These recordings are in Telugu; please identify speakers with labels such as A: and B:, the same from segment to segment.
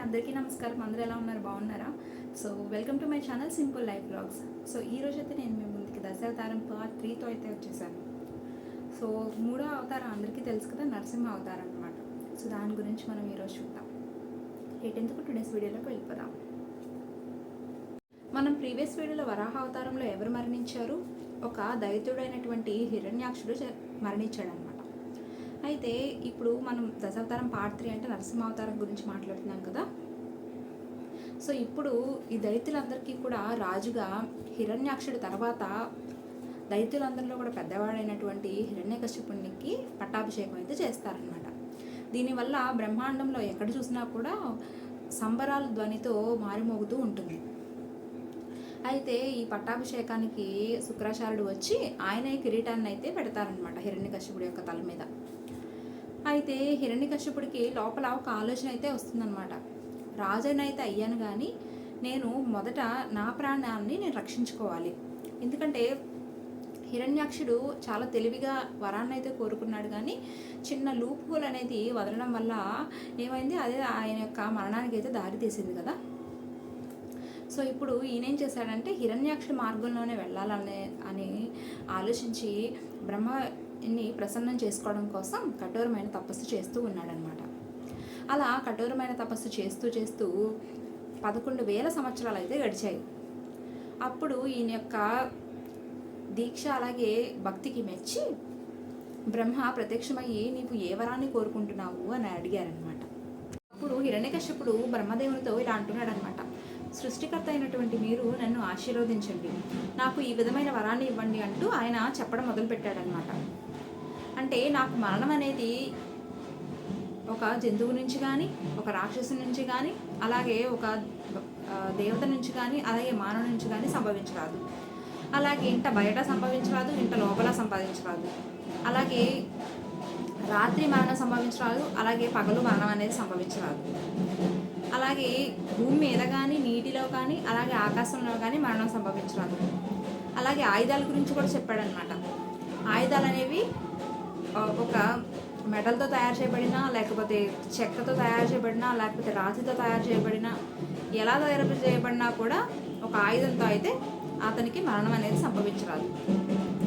A: అందరికీ నమస్కారం. అందరూ ఎలా ఉన్నారు? బాగున్నారా? So welcome to my channel simple life blogs. So ఈ రోజు అయితే నేను మీ ముందుకి దశావతారం పార్ట్ 3తో అయితే వచ్చేసాను. సో మూడో అవతారం అందరికీ తెలుసు కదా, నరసింహ అవతారం అనమాట. సో దాని గురించి మనం ఈరోజు చూద్దాం. ఎందుకు టుడేస్ వీడియోలోకి వెళ్ళిపోదాం. మనం ప్రీవియస్ వీడియోలో వరాహ అవతారంలో ఎవరు మరణించారు? ఒక దైత్యుడైనటువంటి హిరణ్యాక్షుడు మరణించాడు అనమాట. అయితే ఇప్పుడు మనం దశావతారం పార్ట్ 3 అంటే నరసింహ అవతారం గురించి మాట్లాడుతున్నాం కదా. సో ఇప్పుడు ఈ దైత్యులందరికీ కూడా రాజుగా హిరణ్యాక్షుడి తర్వాత దైత్యులందరిలో కూడా పెద్దవాడైనటువంటి హిరణ్యకశిపునికి పట్టాభిషేకం అయితే చేస్తారనమాట. దీనివల్ల బ్రహ్మాండంలో ఎక్కడ చూసినా కూడా సంబరాల ధ్వనితో మారిమోగుతూ ఉంటుంది. అయితే ఈ పట్టాభిషేకానికి శుక్రాచార్యుడు వచ్చి ఆయనే కిరీటాన్ని అయితే పెడతారనమాట హిరణ్యకశిపుడి యొక్క తల మీద. అయితే హిరణ్యకశిపుడికి లోపల ఒక ఆలోచన అయితే వస్తుందన్నమాట. రాజునైతే అయ్యాను కానీ నేను మొదట నా ప్రాణాన్ని నేను రక్షించుకోవాలి. ఎందుకంటే హిరణ్యాక్షుడు చాలా తెలివిగా వరాన్ని అయితే కోరుకున్నాడు, కానీ చిన్న లూప్ హోల్ అనేది వదలడం వల్ల ఏమైంది, అదే ఆయన యొక్క మరణానికి అయితే దారి తీసింది కదా. సో ఇప్పుడు ఈయనేం చేశాడంటే హిరణ్యాక్షుడి మార్గంలోనే అని ఆలోచించి బ్రహ్మని ప్రసన్నం చేసుకోవడం కోసం కఠోరమైన తపస్సు చేస్తూ ఉన్నాడనమాట. అలా కఠోరమైన తపస్సు చేస్తూ 11,000 సంవత్సరాలు అయితే గడిచాయి. అప్పుడు ఈయన యొక్క దీక్ష అలాగే భక్తికి మెచ్చి బ్రహ్మ ప్రత్యక్షమయ్యి నీవు ఏ వరాన్ని కోరుకుంటున్నావు అని అడిగారనమాట. అప్పుడు హిరణ్యకశ్యపుడు బ్రహ్మదేవునితో ఇలా అంటున్నాడనమాట, సృష్టికర్త అయినటువంటి మీరు నన్ను ఆశీర్వదించండి, నాకు ఈ విధమైన వరాన్ని ఇవ్వండి అంటూ ఆయన చెప్పడం మొదలుపెట్టాడనమాట. అంటే నాకు మరణం అనేది ఒక జంతువు నుంచి కానీ, ఒక రాక్షసు నుంచి కానీ, అలాగే ఒక దేవత నుంచి కానీ, అలాగే మానవుడి నుంచి కానీ సంభవించరాదు. అలాగే ఇంట బయట సంభవించరాదు, ఇంట లోపల సంపాదించరాదు. అలాగే రాత్రి మరణం సంభవించరాదు, అలాగే పగలు మరణం అనేది సంభవించరాదు. అలాగే భూమి మీద కానీ, నీటిలో కానీ, అలాగే ఆకాశంలో కానీ మరణం సంభవించరాదు. అలాగే ఆయుధాల గురించి కూడా చెప్పాడనమాట. ఆయుధాలు అనేవి ఒక మెటల్తో తయారు చేయబడినా, లేకపోతే చెక్కతో తయారు చేయబడినా, లేకపోతే రాతితో తయారు చేయబడినా, ఎలా తయారు చేయబడినా కూడా ఒక ఆయుధంతో అయితే అతనికి మరణం అనేది సంభవించరాదు.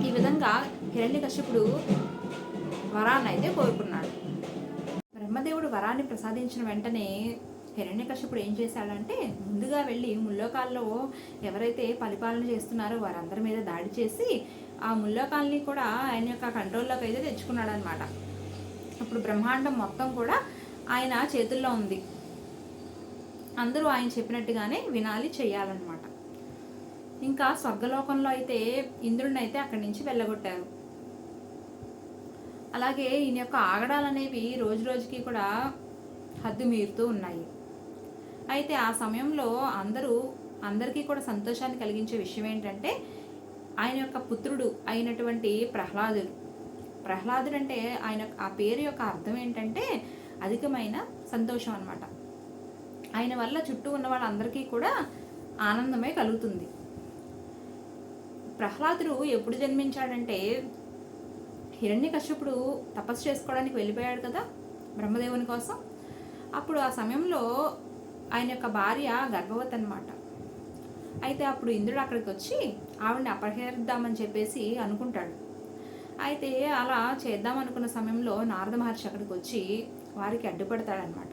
A: ఈ విధంగా హిరణ్యకశిపుడు వరాన్ని అయితే కోరుకున్నాడు. బ్రహ్మదేవుడు వరాన్ని ప్రసాదించిన వెంటనే హిరణ్యకశిపుడు ఏం చేశాడంటే ముందుగా వెళ్ళి ముల్లోకాల్లో ఎవరైతే పరిపాలన చేస్తున్నారో వారందరి మీద దాడి చేసి ఆ ముల్లోకాల్ని కూడా ఆయన యొక్క కంట్రోల్లోకి అయితే తెచ్చుకున్నాడు అనమాట. అప్పుడు బ్రహ్మాండం మొత్తం కూడా ఆయన చేతుల్లో ఉంది. అందరూ ఆయన చెప్పినట్టుగానే వినాలి, చేయాలన్నమాట. ఇంకా స్వర్గలోకంలో అయితే ఇంద్రుడిని అయితే అక్కడి నుంచి వెళ్ళగొట్టారు. అలాగే ఈయన యొక్క ఆగడాలు అనేవి రోజు రోజుకి కూడా హద్దు మీరుతూ ఉన్నాయి. అయితే ఆ సమయంలో అందరికీ కూడా సంతోషాన్ని కలిగించే విషయం ఏంటంటే ఆయన యొక్క పుత్రుడు అయినటువంటి ప్రహ్లాదుడు అంటే ఆయన ఆ పేరు యొక్క అర్థం ఏంటంటే అధికమైన సంతోషం అన్నమాట. ఆయన వల్ల చుట్టూ ఉన్న వాళ్ళందరికీ కూడా ఆనందమే కలుగుతుంది. ప్రహ్లాదుడు ఎప్పుడు జన్మించాడంటే హిరణ్యకశ్యపుడు తపస్సు చేసుకోవడానికి వెళ్ళిపోయాడు కదా బ్రహ్మదేవుని కోసం. అప్పుడు ఆ సమయంలో ఆయన యొక్క భార్య గర్భవతి అనమాట. అయితే అప్పుడు ఇంద్రుడు అక్కడికి వచ్చి ఆవిడని అపహరిద్దామని చెప్పేసి అనుకుంటాడు. అయితే అలా చేద్దామనుకున్న సమయంలో నారద మహర్షి అక్కడికి వచ్చి వారికి అడ్డుపడతాడనమాట.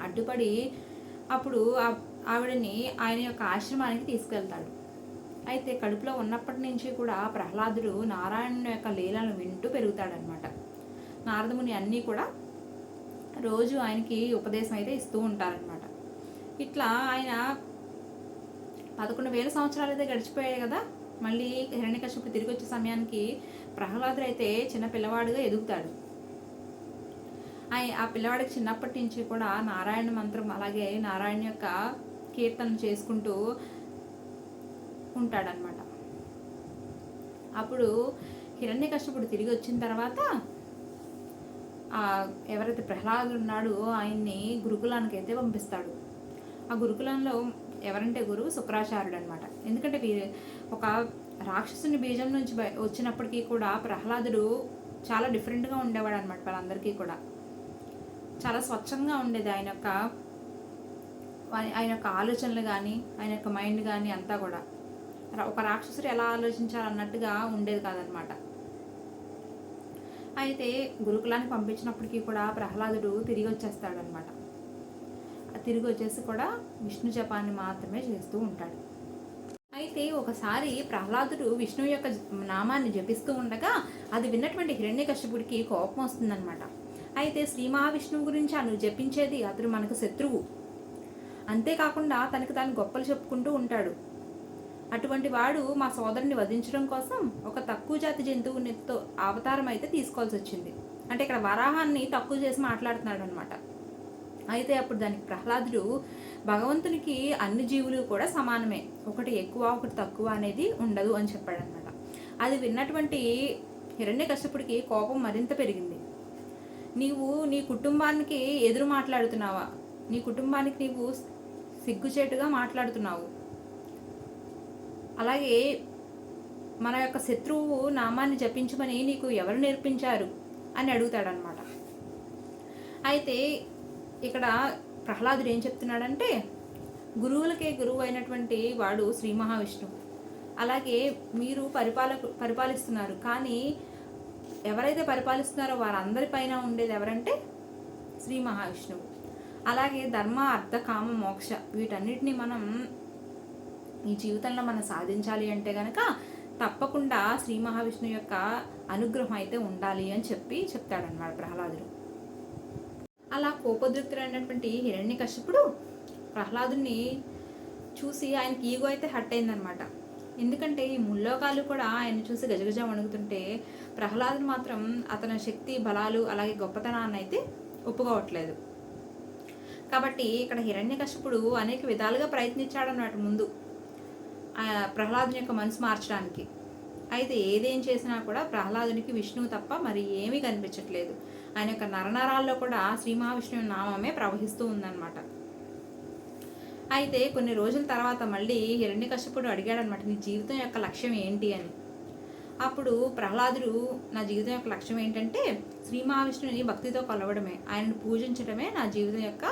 A: అడ్డుపడి అప్పుడు ఆవిడని ఆయన యొక్క ఆశ్రమానికి తీసుకెళ్తాడు. అయితే కడుపులో ఉన్నప్పటి నుంచి కూడా ప్రహ్లాదుడు నారాయణుని యొక్క లీలను వింటూ పెరుగుతాడనమాట. నారదముని అన్నీ కూడా రోజు ఆయనకి ఉపదేశం అయితే ఇస్తూ ఉంటారనమాట. ఇట్లా ఆయన 11,000 సంవత్సరాలు అయితే గడిచిపోయాయి కదా. మళ్ళీ హిరణ్యకశిపుడు తిరిగి వచ్చే సమయానికి ప్రహ్లాదుడు అయితే చిన్న పిల్లవాడుగా ఎదుగుతాడు. ఆ పిల్లవాడికి చిన్నప్పటి నుంచి కూడా నారాయణ మంత్రం అలాగే నారాయణ యొక్క కీర్తన చేసుకుంటూ ఉంటాడనమాట. అప్పుడు హిరణ్యకశిపుడు తిరిగి వచ్చిన తర్వాత ఎవరైతే ప్రహ్లాదుడు ఉన్నాడో ఆయన్ని గురుకులానికి అయితే పంపిస్తాడు. ఆ గురుకులంలో ఎవరంటే గురువు శుక్రాచార్యుడు అనమాట. ఎందుకంటే ఒక రాక్షసుని బీజం నుంచి వచ్చినప్పటికీ కూడా ప్రహ్లాదుడు చాలా డిఫరెంట్గా ఉండేవాడు అనమాట. వాళ్ళందరికీ కూడా చాలా స్వచ్ఛంగా ఉండేది ఆయన యొక్క ఆయన యొక్క ఆలోచనలు కానీ ఆయన యొక్క మైండ్ కానీ అంతా కూడా ఒక రాక్షసుడు ఎలా ఆలోచించాలన్నట్టుగా ఉండేది కాదనమాట. అయితే గురుకులానికి పంపించినప్పటికీ కూడా ప్రహ్లాదుడు తిరిగి వచ్చేస్తాడనమాట. తిరిగి వచ్చేసి కూడా విష్ణు జపాన్ని మాత్రమే చేస్తూ ఉంటాడు. అయితే ఒకసారి ప్రహ్లాదుడు విష్ణువు యొక్క నామాన్ని జపిస్తూ ఉండగా అది విన్నటువంటి హిరణ్యకశ్యపుడికి కోపం వస్తుందన్నమాట. అయితే శ్రీ మహావిష్ణువు గురించి అను జపించేది అతడు మనకు శత్రువు, అంతేకాకుండా తనకు తాను గొప్పలు చెప్పుకుంటూ ఉంటాడు. అటువంటి వాడు మా సోదరుని వధించడం కోసం ఒక తక్కువ జాతి జంతువునితో అవతారం అయితే తీసుకోవాల్సి వచ్చింది. అంటే ఇక్కడ వరాహాన్ని తక్కువ చేసి మాట్లాడుతున్నాడు అనమాట. అయితే అప్పుడు దానికి ప్రహ్లాదుడు భగవంతునికి అన్ని జీవులు కూడా సమానమే, ఒకటి ఎక్కువ ఒకటి తక్కువ అనేది ఉండదు అని చెప్పాడనమాట. అది విన్నటువంటి హిరణ్యకశ్యపుడికి కోపం మరింత పెరిగింది. నీవు నీ కుటుంబానికి ఎదురు మాట్లాడుతున్నావా? నీ కుటుంబానికి నీవు సిగ్గుచేటుగా మాట్లాడుతున్నావు. అలాగే మన యొక్క శత్రువు నామాన్ని జపించమని నీకు ఎవరు నేర్పించారు అని అడుగుతాడనమాట. అయితే ఇక్కడ ప్రహ్లాదుడు ఏం చెప్తున్నాడంటే, గురువులకే గురువు అయినటువంటి వాడు శ్రీ మహావిష్ణువు. అలాగే మీరు పరిపాలిస్తున్నారు, కానీ ఎవరైతే పరిపాలిస్తున్నారో వారందరిపైన ఉండేది ఎవరంటే శ్రీ మహావిష్ణువు. అలాగే ధర్మ అర్థ కామ మోక్ష వీటన్నిటిని మనం ఈ జీవితంలో మనం సాధించాలి అంటే కనుక తప్పకుండా శ్రీ మహావిష్ణువు యొక్క అనుగ్రహం అయితే ఉండాలి అని చెప్తాడనమాట ప్రహ్లాదుడు. అలా కోపోద్రిక్తుడైనటువంటి హిరణ్యకశ్యపుడు ప్రహ్లాదుని చూసి ఆయనకి ఈగో అయితే హట్ అయిందనమాట. ఎందుకంటే ఈ ముల్లోకాలు కూడా ఆయన చూసి గజగజ వణుకుతుంటే ప్రహ్లాదుని మాత్రం అతని శక్తి బలాలు అలాగే గొప్పతనాన్ని అయితే ఒప్పుకోవట్లేదు. కాబట్టి ఇక్కడ హిరణ్యకశ్యపుడు అనేక విధాలుగా ప్రయత్నించాడన్నమాట ముందు ప్రహ్లాదుని యొక్క మనసు మార్చడానికి. అయితే ఏదేం చేసినా కూడా ప్రహ్లాదునికి విష్ణువు తప్ప మరి ఏమీ కనిపించట్లేదు. ఆయన యొక్క నరనరాల్లో కూడా శ్రీ మహావిష్ణువు నామమే ప్రవహిస్తూ ఉందన్నమాట. అయితే కొన్ని రోజుల తర్వాత మళ్ళీ హిరణ్యకశ్యపుడు అడిగాడనమాట, నీ జీవితం యొక్క లక్ష్యం ఏంటి అని. అప్పుడు ప్రహ్లాదుడు, నా జీవితం యొక్క లక్ష్యం ఏంటంటే శ్రీ మహావిష్ణువుని భక్తితో కొలవడమే, ఆయనను పూజించడమే నా జీవితం యొక్క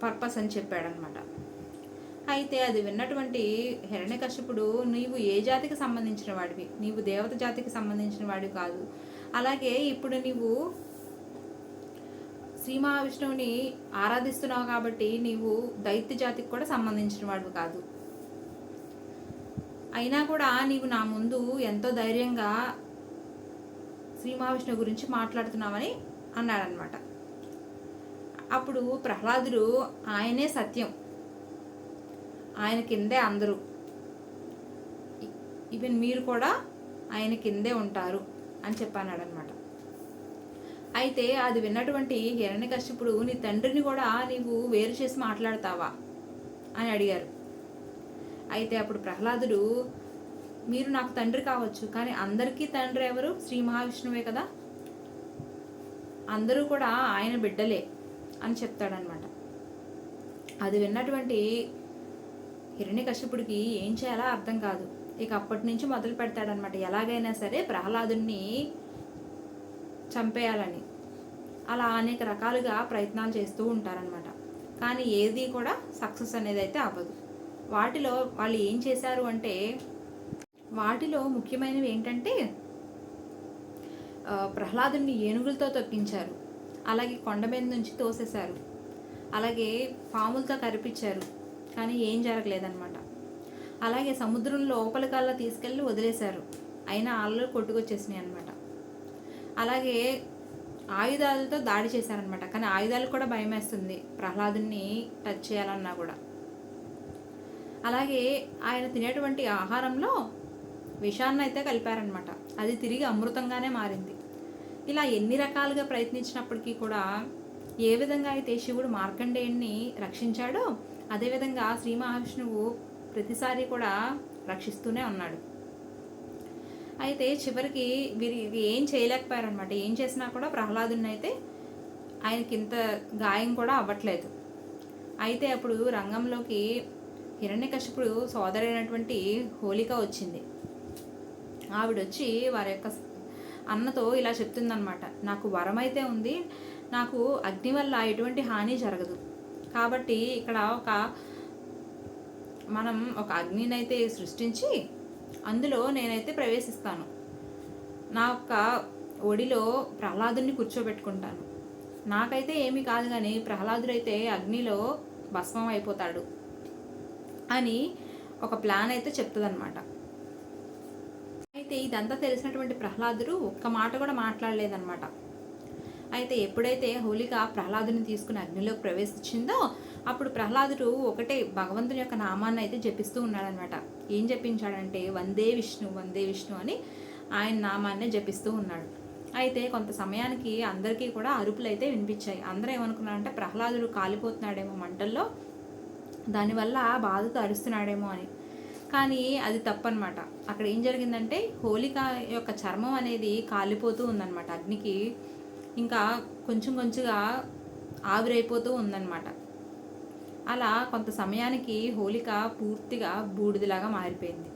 A: పర్పస్ అని చెప్పాడనమాట. అయితే అది విన్నటువంటి హిరణ్యకశ్యపుడు, నీవు ఏ జాతికి సంబంధించిన వాడివి? నీవు దేవత జాతికి సంబంధించిన వాడివి కాదు. అలాగే ఇప్పుడు నీవు శ్రీ మహావిష్ణువుని ఆరాధిస్తున్నావు కాబట్టి నీవు దైత్య జాతికి కూడా సంబంధించిన వాడివి కాదు. అయినా కూడా నీవు నా ముందు ఎంతో ధైర్యంగా శ్రీ మహావిష్ణువు గురించి మాట్లాడుతున్నావని అన్నాడనమాట. అప్పుడు ప్రహ్లాదుడు, ఆయనే సత్యం, ఆయన కిందే అందరూ, ఈవెన్ మీరు కూడా ఆయన కిందే ఉంటారు అని చెప్పన్నాడనమాట. అయితే అది విన్నటువంటి హిరణ్యకశ్యపుడు, నీ తండ్రిని కూడా నీవు వేరు చేసి మాట్లాడతావా అని అడిగారు. అయితే అప్పుడు ప్రహ్లాదుడు, మీరు నాకు తండ్రి కావచ్చు, కానీ అందరికీ తండ్రి ఎవరు? శ్రీ మహావిష్ణువే కదా, అందరూ కూడా ఆయన బిడ్డలే అని చెప్తాడనమాట. అది విన్నటువంటి హిరణ్యకశ్యపుడికి ఏం చేయాలో అర్థం కాదు. ఇక అప్పటి నుంచి మొదలు పెడతాడనమాట, ఎలాగైనా సరే ప్రహ్లాదుని చంపేయాలని. అలా అనేక రకాలుగా ప్రయత్నాలు చేస్తూ ఉంటారనమాట. కానీ ఏది కూడా సక్సెస్ అనేది అయితే అవ్వదు. వాటిలో వాళ్ళు ఏం చేశారు అంటే, వాటిలో ముఖ్యమైనవి ఏంటంటే ప్రహ్లాదుని ఏనుగులతో తొక్కించారు, అలాగే కొండ మీద నుంచి తోసేశారు, అలాగే పాములతో కరిపించారు, కానీ ఏం జరగలేదన్నమాట. అలాగే సముద్రం లోపలికల్లా తీసుకెళ్ళి వదిలేశారు, అయినా అల్లలు కొట్టుకొచ్చేసినాయి అనమాట. అలాగే ఆయుధాలతో దాడి చేశారనమాట, కానీ ఆయుధాలు కూడా భయం వేస్తుంది ప్రహ్లాదుని టచ్ చేయాలన్నా కూడా. అలాగే ఆయన తినేటువంటి ఆహారంలో విషాన్ని అయితే కలిపారనమాట, అది తిరిగి అమృతంగానే మారింది. ఇలా ఎన్ని రకాలుగా ప్రయత్నించినప్పటికీ కూడా ఏ విధంగా అయితే శివుడు మార్కండేయుణ్ణి రక్షించాడో అదేవిధంగా శ్రీ మహావిష్ణువు ప్రతిసారి కూడా రక్షిస్తూనే ఉన్నాడు. అయితే చివరికి వీరికి ఏం చేయలేకపోయారనమాట. ఏం చేసినా కూడా ప్రహ్లాదుని అయితే ఆయనకి ఇంత గాయం కూడా అవ్వట్లేదు. అయితే అప్పుడు రంగంలోకి హిరణ్యకశ్యపుడు సోదరైనటువంటి హోలిక వచ్చింది. ఆవిడొచ్చి వారి యొక్క అన్నతో ఇలా చెప్తుందనమాట, నాకు వరం అయితే ఉంది, నాకు అగ్ని వల్ల ఎటువంటి హాని జరగదు, కాబట్టి ఇక్కడ మనం ఒక అగ్నిని అయితే సృష్టించి అందులో నేనైతే ప్రవేశిస్తాను. నా యొక్క ఒడిలో ప్రహ్లాదుని కూర్చోబెట్టుకుంటాను. నాకైతే ఏమీ కాదు, కానీ ప్రహ్లాదుడైతే అగ్నిలో భస్మం అయిపోతాడు అని ఒక ప్లాన్ అయితే చెప్తుందన్నమాట. అయితే ఇదంతా తెలిసినటువంటి ప్రహ్లాదుడు ఒక్క మాట కూడా మాట్లాడలేదన్నమాట. అయితే ఎప్పుడైతే హోలిక ప్రహ్లాదుని తీసుకుని అగ్నిలోకి ప్రవేశించిందో అప్పుడు ప్రహ్లాదుడు ఒకటే భగవంతుని యొక్క నామాన్ని అయితే జపిస్తూ ఉన్నాడనమాట. ఏం జపించాడంటే వందే విష్ణు వందే విష్ణు అని ఆయన నామాన్నే జపిస్తూ ఉన్నాడు. అయితే కొంత సమయానికి అందరికీ కూడా అరుపులు అయితే వినిపించాయి. అందరూ ఏమనుకున్నారంటే ప్రహ్లాదుడు కాలిపోతున్నాడేమో మంటల్లో, దానివల్ల బాధతో అరుస్తున్నాడేమో అని. కానీ అది తప్పనమాట. అక్కడ ఏం జరిగిందంటే హోలిక యొక్క చర్మం అనేది కాలిపోతూ ఉందన్నమాట. అగ్నికి ఇంకా కొంచెం కొంచెంగా ఆవిరైపోతూ ఉందన్నమాట. అలా కొంత సమయానికి హోలిక పూర్తిగా బూడిదలాగా మారిపోయింది,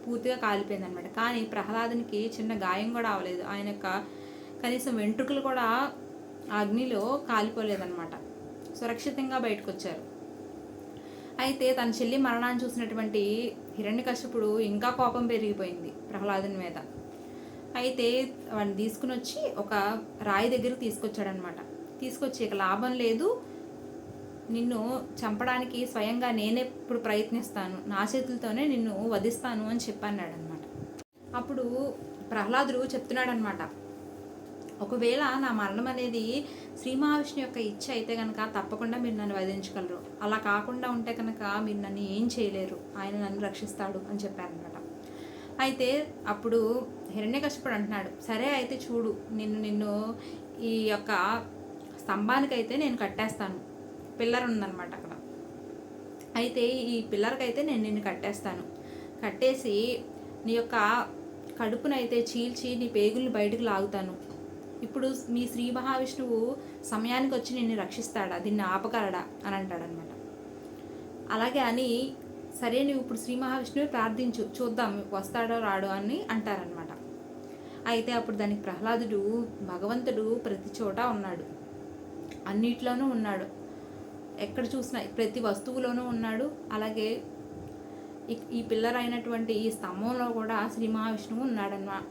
A: పూర్తిగా కాలిపోయింది అనమాట. కానీ ప్రహ్లాదునికి చిన్న గాయం కూడా అవ్వలేదు. ఆయన యొక్క కనీసం వెంట్రుకలు కూడా అగ్నిలో కాలిపోలేదన్నమాట. సురక్షితంగా బయటకు వచ్చారు. అయితే తన చెల్లి మరణాన్ని చూసినటువంటి హిరణ్యకశిపుడు ఇంకా కోపం పెరిగిపోయింది ప్రహ్లాదుని మీద. అయితే వాడిని తీసుకుని వచ్చి ఒక రాయి దగ్గరికి తీసుకొచ్చాడనమాట. తీసుకొచ్చి ఇక లాభం లేదు, నిన్ను చంపడానికి స్వయంగా నేనే ఇప్పుడు ప్రయత్నిస్తాను, నా చేతులతోనే నిన్ను వధిస్తాను అని చెప్పన్నాడనమాట. అప్పుడు ప్రహ్లాదుడు చెప్తున్నాడనమాట, ఒకవేళ నా మరణం అనేది శ్రీ మహావిష్ణు యొక్క ఇచ్చ అయితే కనుక తప్పకుండా మీరు నన్ను వధించగలరు, అలా కాకుండా ఉంటే కనుక మీరు నన్ను ఏం చేయలేరు, ఆయన నన్ను రక్షిస్తాడు అని చెప్పారనమాట. అయితే అప్పుడు హిరణ్యకశిపుడు అంటున్నాడు, సరే అయితే చూడు, నిన్ను ఈ యొక్క స్తంభానికైతే నేను కట్టేస్తాను. పిల్లర్ ఉందన్నమాట అక్కడ. అయితే ఈ పిల్లర్కైతే నేను నిన్ను కట్టేస్తాను, కట్టేసి నీ యొక్క కడుపునైతే చీల్చి నీ పేగుల్ని బయటకు లాగుతాను. ఇప్పుడు మీ శ్రీ మహావిష్ణువు సమయానికి వచ్చి నిన్ను రక్షిస్తాడా, దీన్ని ఆపగలడా అని అంటాడనమాట. అలాగే అని సరే నువ్వు ఇప్పుడు శ్రీ మహావిష్ణువు ప్రార్థించు, చూద్దాం వస్తాడో రాడో అని అంటారనమాట. అయితే అప్పుడు దానికి ప్రహ్లాదుడు, భగవంతుడు ప్రతి చోట ఉన్నాడు, అన్నిట్లోనూ ఉన్నాడు, ఎక్కడ చూసినా ప్రతి వస్తువులోనూ ఉన్నాడు. అలాగే ఈ పిల్లర్ అయినటువంటి ఈ స్తంభంలో కూడా శ్రీ మహావిష్ణువు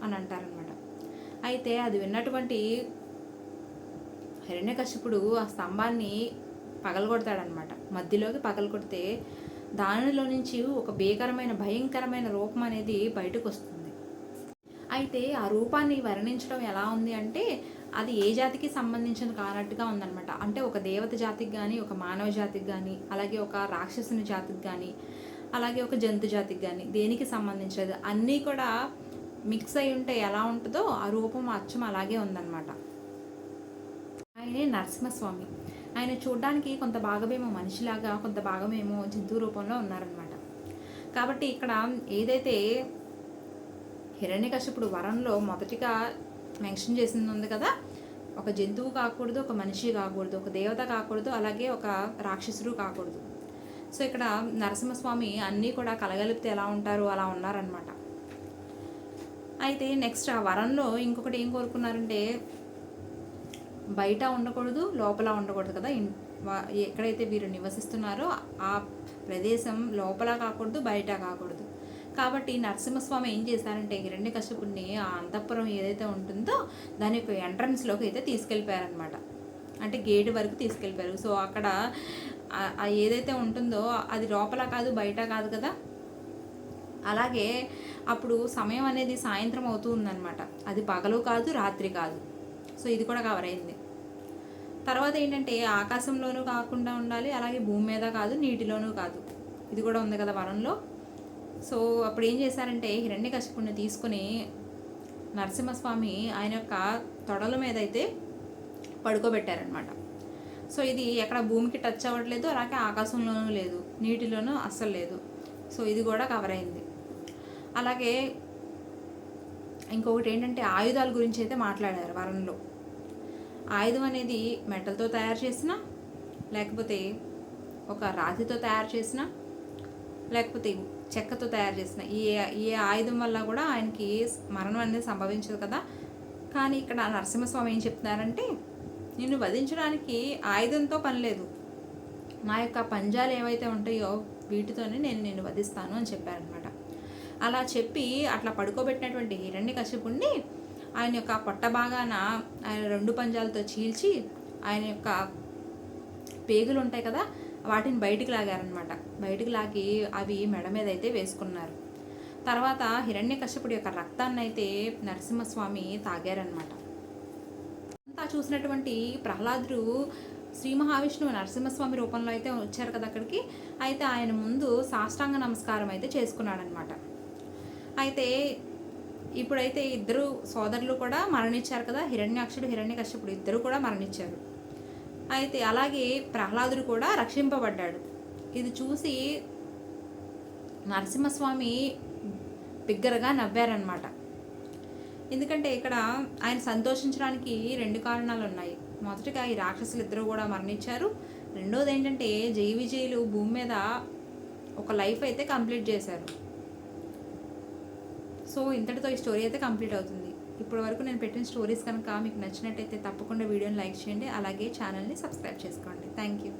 A: అని అంటారనమాట. అయితే అది విన్నటువంటి హిరణ్యకశిపుడు ఆ స్తంభాన్ని పగలగొడతాడనమాట. మధ్యలోకి పగలగొడితే దానిలో నుంచి ఒక భయంకరమైన రూపం అనేది బయటకు వస్తుంది. అయితే ఆ రూపాన్ని వర్ణించడం ఎలా ఉంది అంటే అది ఏ జాతికి సంబంధించిన కానట్టుగా ఉందన్నమాట. అంటే ఒక దేవత జాతికి కానీ, ఒక మానవ జాతికి కానీ, అలాగే ఒక రాక్షసుని జాతికి కానీ, అలాగే ఒక జంతు జాతికి కానీ, దేనికి సంబంధించేది అన్నీ కూడా మిక్స్ అయి ఉంటే ఎలా ఉంటుందో ఆ రూపం అచ్చం అలాగే ఉందన్నమాట. ఆయనే నరసింహస్వామి. ఆయన చూడడానికి కొంత భాగమేమో మనిషిలాగా, కొంత భాగమేమో జంతువు రూపంలో ఉన్నారనమాట. కాబట్టి ఇక్కడ ఏదైతే హిరణ్యకశిపుడు వరంలో మొదటిగా మెన్షన్ చేసింది ఉంది కదా, ఒక జంతువు కాకూడదు, ఒక మనిషి కాకూడదు, ఒక దేవత కాకూడదు, అలాగే ఒక రాక్షసుడు కాకూడదు. సో ఇక్కడ నరసింహస్వామి అన్నీ కూడా కలగలిపితే ఎలా ఉంటారు అలా ఉన్నారనమాట. అయితే నెక్స్ట్ ఆ వరంలో ఇంకొకటి ఏం కోరుకున్నారంటే బయట ఉండకూడదు, లోపల ఉండకూడదు కదా. ఎక్కడైతే వీరు నివసిస్తున్నారో ఆ ప్రదేశం లోపల కాకూడదు, బయట కాకూడదు. కాబట్టి నరసింహస్వామి ఏం చేశారంటే హిరణ్యకశిపుడిని ఆ అంతఃపురం ఏదైతే ఉంటుందో దాని యొక్క ఎంట్రన్స్లోకి అయితే తీసుకెళ్ళిపోయారనమాట. అంటే గేట్ వరకు తీసుకెళ్ళిపోయారు. సో అక్కడ ఏదైతే ఉంటుందో అది లోపల కాదు, బయట కాదు కదా. అలాగే అప్పుడు సమయం అనేది సాయంత్రం అవుతూ ఉందన్నమాట. అది పగలు కాదు, రాత్రి కాదు. సో ఇది కూడా కవర్ అయింది. తర్వాత ఏంటంటే ఆకాశంలోనూ కాకుండా ఉండాలి, అలాగే భూమి మీద కాదు, నీటిలోనూ కాదు. ఇది కూడా ఉంది కదా వరంలో. సో అప్పుడు ఏం చేశారంటే హిరణ్యకశిపుడిని తీసుకుని నరసింహస్వామి ఆయన యొక్క తొడల మీద అయితే పడుకోబెట్టారనమాట. సో ఇది ఎక్కడ భూమికి టచ్ అవ్వట్లేదు, అలాగే ఆకాశంలోనూ లేదు, నీటిలోనూ అస్సలు లేదు. సో ఇది కూడా కవర్ అయింది. అలాగే ఇంకొకటి ఏంటంటే ఆయుధాల గురించి అయితే మాట్లాడారు వరంలో. ఆయుధం అనేది మెటల్తో తయారు చేసిన, లేకపోతే ఒక రాతితో తయారు చేసిన, లేకపోతే చెక్కతో తయారు చేసిన ఏ ఆయుధం వల్ల కూడా ఆయనకి మరణం అనేది సంభవించదు కదా. కానీ ఇక్కడ నరసింహస్వామి ఏం చెప్తున్నారంటే నిన్ను వధించడానికి ఆయుధంతో పని లేదు, నా యొక్క పంజాలు ఏవైతే ఉంటాయో వీటితోనే నేను వధిస్తాను అని చెప్పారనమాట. అలా చెప్పి అట్లా పడుకోబెట్టినటువంటి హిరణ్యకశిపుణ్ణి ఆయన యొక్క పొట్ట భాగాన ఆయన 2 పంజాలతో చీల్చి ఆయన యొక్క పేగులు ఉంటాయి కదా వాటిని బయటికి లాగారనమాట. బయటికి లాగి అవి మెడ మీద అయితే వేసుకున్నారు. తర్వాత హిరణ్యకశిపుడి యొక్క రక్తాన్ని అయితే నరసింహస్వామి తాగారనమాట. అంతా చూసినటువంటి ప్రహ్లాదుడు శ్రీ మహావిష్ణువు నరసింహస్వామి రూపంలో అయితే వచ్చారు కదా అక్కడికి. అయితే ఆయన ముందు సాష్టాంగ నమస్కారం అయితే చేసుకున్నాడనమాట. అయితే ఇప్పుడైతే ఇద్దరు సోదరులు కూడా మరణించారు కదా, హిరణ్యాక్షుడు హిరణ్యకశ్యపుడు ఇద్దరు కూడా మరణించారు. అయితే అలాగే ప్రహ్లాదుడు కూడా రక్షింపబడ్డాడు. ఇది చూసి నరసింహస్వామి బిగ్గరగా నవ్వారనమాట. ఎందుకంటే ఇక్కడ ఆయన సంతోషించడానికి 2 కారణాలు ఉన్నాయి. మొదటిగా ఈ రాక్షసులు ఇద్దరు కూడా మరణించారు. రెండోది ఏంటంటే జై విజయులు భూమి మీద ఒక లైఫ్ అయితే కంప్లీట్ చేశారు. సో ఇంతటితో ఈ స్టోరీ అయితే కంప్లీట్ అవుతుంది. ఇప్పటి వరకు నేను పెట్టిన స్టోరీస్ కనుక మీకు నచ్చినట్టయితే తప్పకుండా వీడియోని లైక్ చేయండి, అలాగే ఛానల్ని సబ్స్క్రైబ్ చేసుకోండి. Thank you.